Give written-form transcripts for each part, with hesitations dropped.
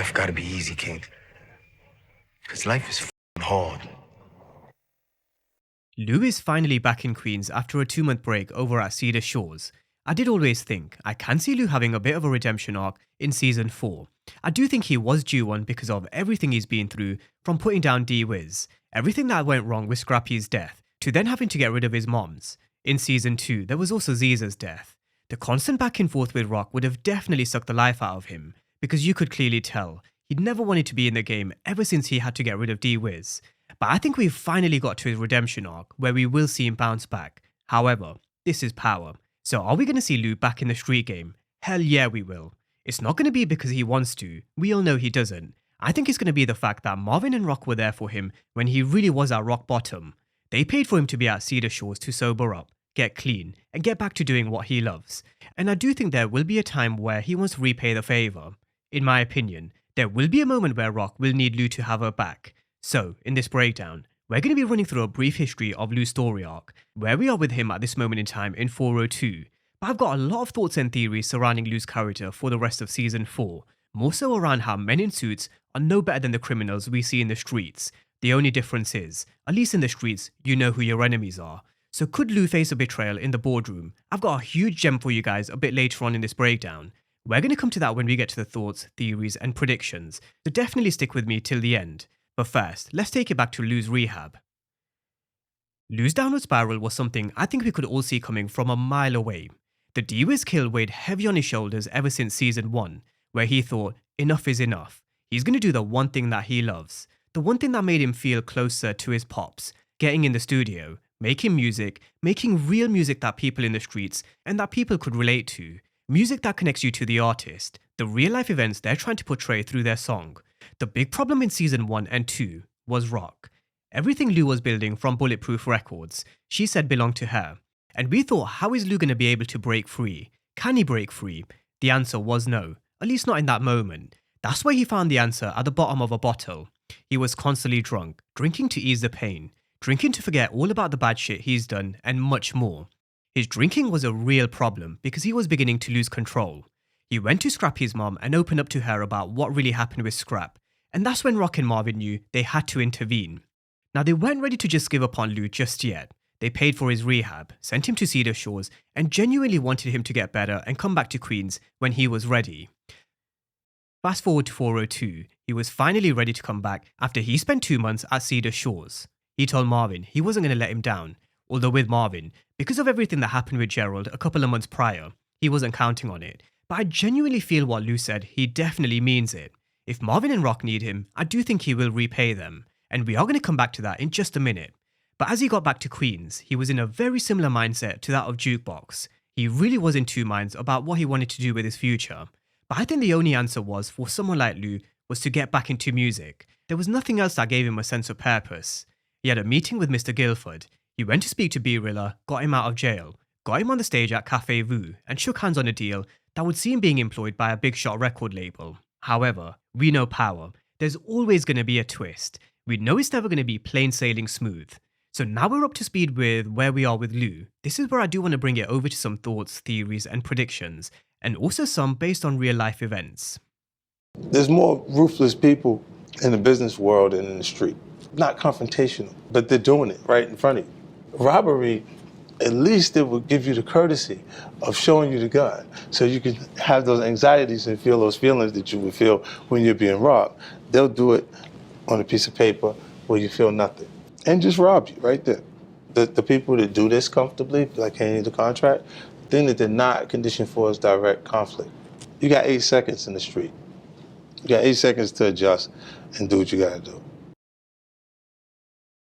Death gotta be easy, King. Cause life is hard. Lou is finally back in Queens after a 2-month break over at Cedar Shores. I did always think I can see Lou having a bit of a redemption arc in season 4. I do think he was due one because of everything he's been through, from putting down D-Wiz, everything that went wrong with Scrappy's death, to then having to get rid of his moms. In season 2, there was also Ziza's death. The constant back and forth with Rock would have definitely sucked the life out of him, because you could clearly tell he'd never wanted to be in the game ever since he had to get rid of D-Wiz. But I think we've finally got to his redemption arc where we will see him bounce back. However, this is power. So are we going to see Lou back in the street game? Hell yeah, we will. It's not going to be because he wants to. We all know he doesn't. I think it's going to be the fact that Marvin and Rock were there for him when he really was at rock bottom. They paid for him to be at Cedar Shores to sober up, get clean, and get back to doing what he loves. And I do think there will be a time where he wants to repay the favour. In my opinion, there will be a moment where Rock will need Lou to have her back. So, in this breakdown, we're going to be running through a brief history of Lou's story arc, where we are with him at this moment in time in 402. But I've got a lot of thoughts and theories surrounding Lou's character for the rest of season 4, more so around how men in suits are no better than the criminals we see in the streets. The only difference is, at least in the streets, you know who your enemies are. So could Lou face a betrayal in the boardroom? I've got a huge gem for you guys a bit later on in this breakdown. We're going to come to that when we get to the thoughts, theories, and predictions, so definitely stick with me till the end. But first, let's take it back to Lou's rehab. Lou's downward spiral was something I think we could all see coming from a mile away. The D-Wiz kill weighed heavy on his shoulders ever since season 1, where he thought, enough is enough. He's going to do the one thing that he loves. The one thing that made him feel closer to his pops, getting in the studio, making music, making real music that people in the streets and that people could relate to. Music that connects you to the artist, the real life events they're trying to portray through their song. The big problem in season 1 and 2 was Rock. Everything Lou was building from Bulletproof Records, she said belonged to her. And we thought, how is Lou going to be able to break free? Can he break free? The answer was no, at least not in that moment. That's why he found the answer at the bottom of a bottle. He was constantly drunk, drinking to ease the pain, drinking to forget all about the bad shit he's done, and much more. His drinking was a real problem because he was beginning to lose control. He went to Scrappy's mom and opened up to her about what really happened with Scrap, and that's when Rock and Marvin knew they had to intervene. Now they weren't ready to just give up on Lou just yet. They paid for his rehab, sent him to Cedar Shores, and genuinely wanted him to get better and come back to Queens when he was ready. Fast forward to 402, he was finally ready to come back after he spent 2 months at Cedar Shores. He told Marvin he wasn't going to let him down, although with Marvin, because of everything that happened with Gerald a couple of months prior, he wasn't counting on it. But I genuinely feel what Lou said, he definitely means it. If Marvin and Rock need him, I do think he will repay them, and we are going to come back to that in just a minute. But as he got back to Queens, he was in a very similar mindset to that of Jukebox. He really was in two minds about what he wanted to do with his future. But I think the only answer was, for someone like Lou, was to get back into music. There was nothing else that gave him a sense of purpose. He had a meeting with Mr. Guilford. He went to speak to B-Rilla, got him out of jail, got him on the stage at Cafe Vu, and shook hands on a deal that would see him being employed by a big shot record label. However, we know power. There's always going to be a twist. We know it's never going to be plain sailing smooth. So now we're up to speed with where we are with Lou. This is where I do want to bring it over to some thoughts, theories, and predictions, and also some based on real life events. There's more ruthless people in the business world than in the street. Not confrontational, but they're doing it right in front of you. Robbery, at least it would give you the courtesy of showing you the gun so you can have those anxieties and feel those feelings that you would feel when you're being robbed. They'll do it on a piece of paper where you feel nothing and just rob you right there. The people that do this comfortably, like handing the contract, the thing that they're not conditioned for is direct conflict. You got 8 seconds in the street. You got 8 seconds to adjust and do what you gotta do.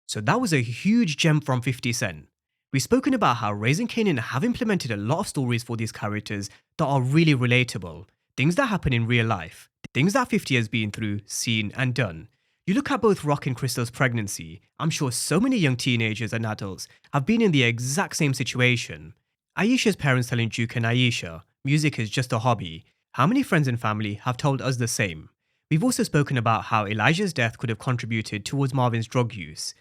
So that was a huge gem from 50 Cent. We've spoken about how Raising Kanan have implemented a lot of stories for these characters that are really relatable. Things that happen in real life. Things that 50 has been through, seen, and done. You look at both Rock and Crystal's pregnancy, I'm sure so many young teenagers and adults have been in the exact same situation. Aisha's parents telling Duke and Aisha, music is just a hobby. How many friends and family have told us the same? We've also spoken about how Elijah's death could have contributed towards Marvin's drug use.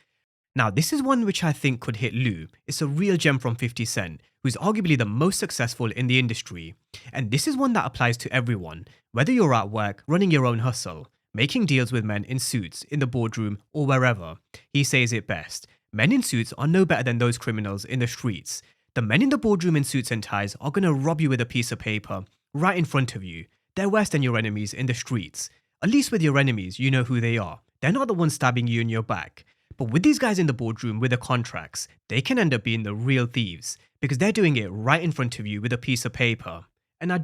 Now, this is one which I think could hit Lou. It's a real gem from 50 Cent, who's arguably the most successful in the industry. And this is one that applies to everyone, whether you're at work, running your own hustle, making deals with men in suits, in the boardroom, or wherever. He says it best. Men in suits are no better than those criminals in the streets. The men in the boardroom in suits and ties are going to rob you with a piece of paper right in front of you. They're worse than your enemies in the streets. At least with your enemies, you know who they are. They're not the ones stabbing you in your back. But with these guys in the boardroom with the contracts, they can end up being the real thieves because they're doing it right in front of you with a piece of paper. And I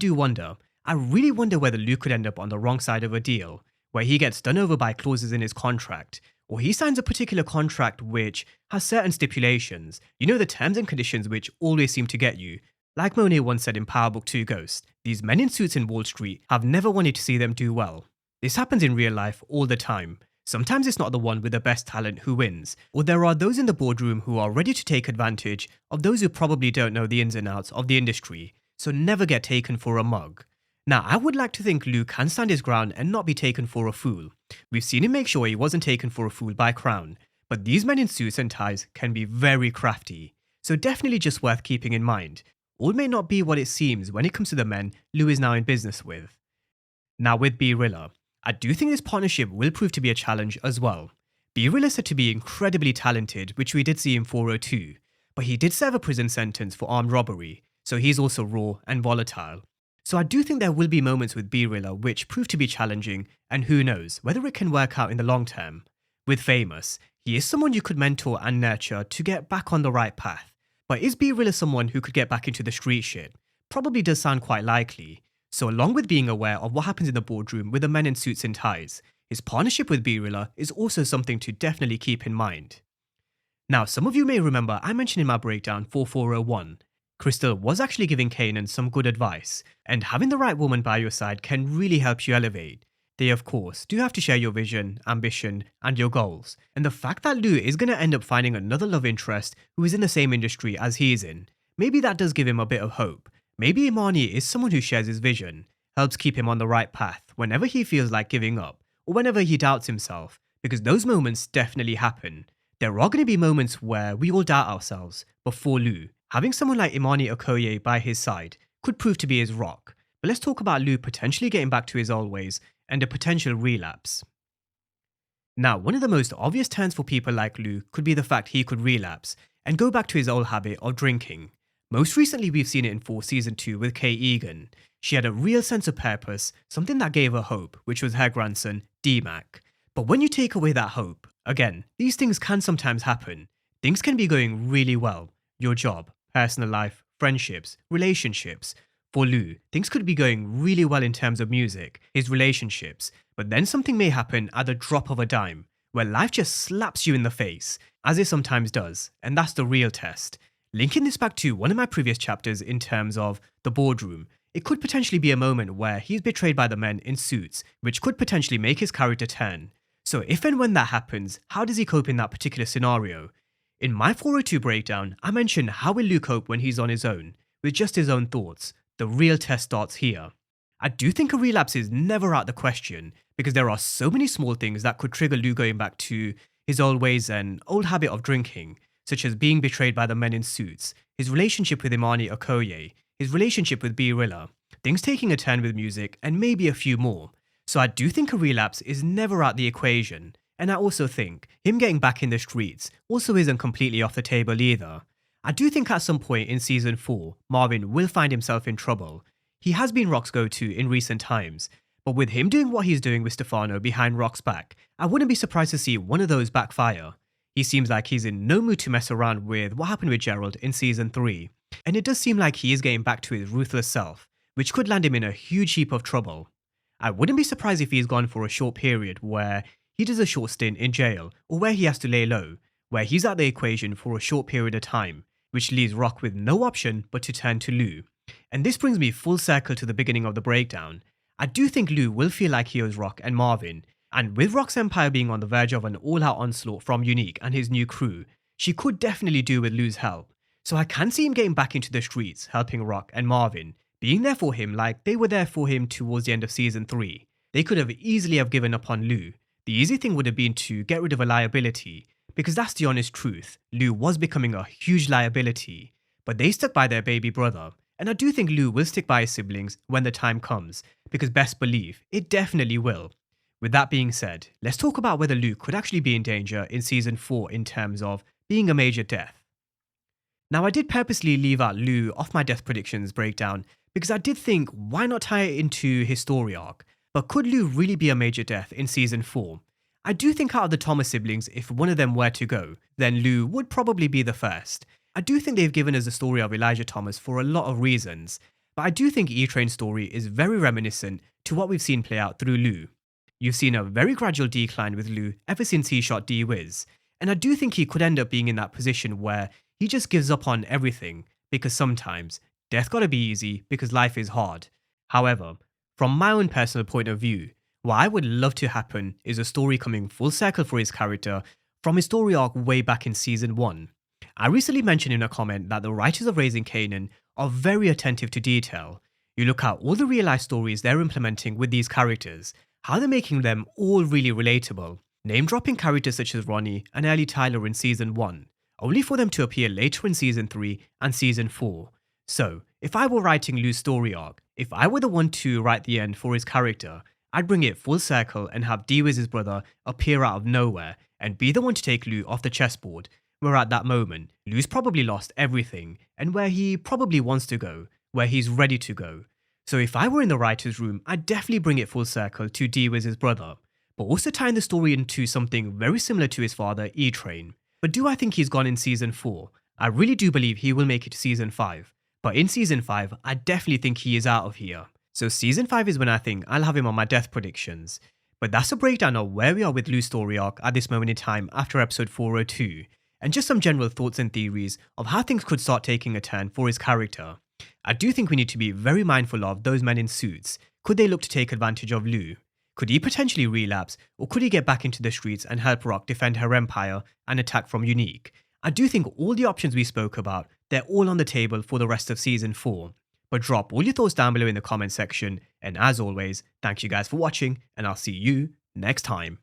really wonder whether Luke could end up on the wrong side of a deal, where he gets done over by clauses in his contract, or he signs a particular contract which has certain stipulations, you know, the terms and conditions which always seem to get you. Like Monet once said in Power Book 2 Ghost, these men in suits in Wall Street have never wanted to see them do well. This happens in real life all the time. Sometimes it's not the one with the best talent who wins, or there are those in the boardroom who are ready to take advantage of those who probably don't know the ins and outs of the industry, so never get taken for a mug. Now, I would like to think Luke can stand his ground and not be taken for a fool. We've seen him make sure he wasn't taken for a fool by Crown, but these men in suits and ties can be very crafty, so definitely just worth keeping in mind. All may not be what it seems when it comes to the men Lou is now in business with. Now with B-Rilla, I do think this partnership will prove to be a challenge as well. B-Rilla is said to be incredibly talented, which we did see in 402, but he did serve a prison sentence for armed robbery, so he's also raw and volatile. So I do think there will be moments with B-Rilla which prove to be challenging, and who knows whether it can work out in the long term. With Famous, he is someone you could mentor and nurture to get back on the right path. But is B-Rilla someone who could get back into the street shit? Probably does sound quite likely. So along with being aware of what happens in the boardroom with the men in suits and ties, his partnership with B-Rilla is also something to definitely keep in mind. Now, some of you may remember I mentioned in my breakdown 4401, Crystal was actually giving Kanan some good advice, and having the right woman by your side can really help you elevate. They of course do have to share your vision, ambition, and your goals, and the fact that Lou is going to end up finding another love interest who is in the same industry as he is in, maybe that does give him a bit of hope. Maybe Imani is someone who shares his vision, helps keep him on the right path whenever he feels like giving up, or whenever he doubts himself, because those moments definitely happen. There are going to be moments where we all doubt ourselves, but for Lou, having someone like Imani Okoye by his side could prove to be his rock. But let's talk about Lou potentially getting back to his old ways and a potential relapse. Now, one of the most obvious turns for people like Lou could be the fact he could relapse and go back to his old habit of drinking. Most recently, we've seen it in Force Season 2 with Kay Egan. She had a real sense of purpose, something that gave her hope, which was her grandson, D-Mac. But when you take away that hope, again, these things can sometimes happen. Things can be going really well. Your job, personal life, friendships, relationships. For Lou, things could be going really well in terms of music, his relationships, but then something may happen at the drop of a dime, where life just slaps you in the face, as it sometimes does, and that's the real test. Linking this back to one of my previous chapters in terms of the boardroom, it could potentially be a moment where he's betrayed by the men in suits, which could potentially make his character turn. So if and when that happens, how does he cope in that particular scenario? In my 402 breakdown, I mentioned how will Lou cope when he's on his own, with just his own thoughts. The real test starts here. I do think a relapse is never out the question, because there are so many small things that could trigger Lou going back to his old ways and old habit of drinking, such as being betrayed by the men in suits, his relationship with Imani Okoye, his relationship with B-Rilla, things taking a turn with music, and maybe a few more. So I do think a relapse is never out the equation, and I also think him getting back in the streets also isn't completely off the table either. I do think at some point in Season 4, Marvin will find himself in trouble. He has been Rock's go-to in recent times, but with him doing what he's doing with Stefano behind Rock's back, I wouldn't be surprised to see one of those backfire. He seems like he's in no mood to mess around with what happened with Gerald in Season 3, and it does seem like he is getting back to his ruthless self, which could land him in a huge heap of trouble. I wouldn't be surprised if he's gone for a short period where he does a short stint in jail, or where he has to lay low, where he's out the equation for a short period of time, which leaves Rock with no option but to turn to Lou. And this brings me full circle to the beginning of the breakdown. I do think Lou will feel like he owes Rock and Marvin, and with Rock's empire being on the verge of an all-out onslaught from Unique and his new crew, she could definitely do with Lou's help. So I can see him getting back into the streets, helping Rock and Marvin, being there for him like they were there for him towards the end of Season 3. They could have easily have given up on Lou. The easy thing would have been to get rid of a liability, because that's the honest truth. Lou was becoming a huge liability, but they stuck by their baby brother, and I do think Lou will stick by his siblings when the time comes, because best believe it definitely will. With that being said, let's talk about whether Lou could actually be in danger in season 4 in terms of being a major death. Now, I did purposely leave out Lou off my death predictions breakdown because I did think, why not tie it into his story arc? But could Lou really be a major death in season 4? I do think out of the Thomas siblings, if one of them were to go, then Lou would probably be the first. I do think they've given us the story of Elijah Thomas for a lot of reasons, but I do think E-Train's story is very reminiscent to what we've seen play out through Lou. You've seen a very gradual decline with Lou ever since he shot D-Wiz, and I do think he could end up being in that position where he just gives up on everything, because sometimes death gotta be easy because life is hard. However, from my own personal point of view, what I would love to happen is a story coming full circle for his character from his story arc way back in season 1. I recently mentioned in a comment that the writers of Raising Kanan are very attentive to detail. You look at all the real life stories they're implementing with these characters, how they're making them all really relatable, name dropping characters such as Ronnie and Ellie Tyler in season 1, only for them to appear later in season 3 and season 4. So, if I were writing Lou's story arc, if I were the one to write the end for his character, I'd bring it full circle and have D-Wiz's brother appear out of nowhere and be the one to take Lou off the chessboard, where at that moment, Lou's probably lost everything and where he probably wants to go, where he's ready to go. So if I were in the writer's room, I'd definitely bring it full circle to D-Wiz's brother, but also tying the story into something very similar to his father, E-Train. But do I think he's gone in season 4? I really do believe he will make it to season 5. But in season 5, I definitely think he is out of here. So season 5 is when I think I'll have him on my death predictions. But that's a breakdown of where we are with Lou's story arc at this moment in time after episode 402, and just some general thoughts and theories of how things could start taking a turn for his character. I do think we need to be very mindful of those men in suits. Could they look to take advantage of Lou? Could he potentially relapse, or could he get back into the streets and help Rock defend her empire and attack from Unique? I do think all the options we spoke about, they're all on the table for the rest of season 4. But drop all your thoughts down below in the comment section, and as always, thank you guys for watching, and I'll see you next time.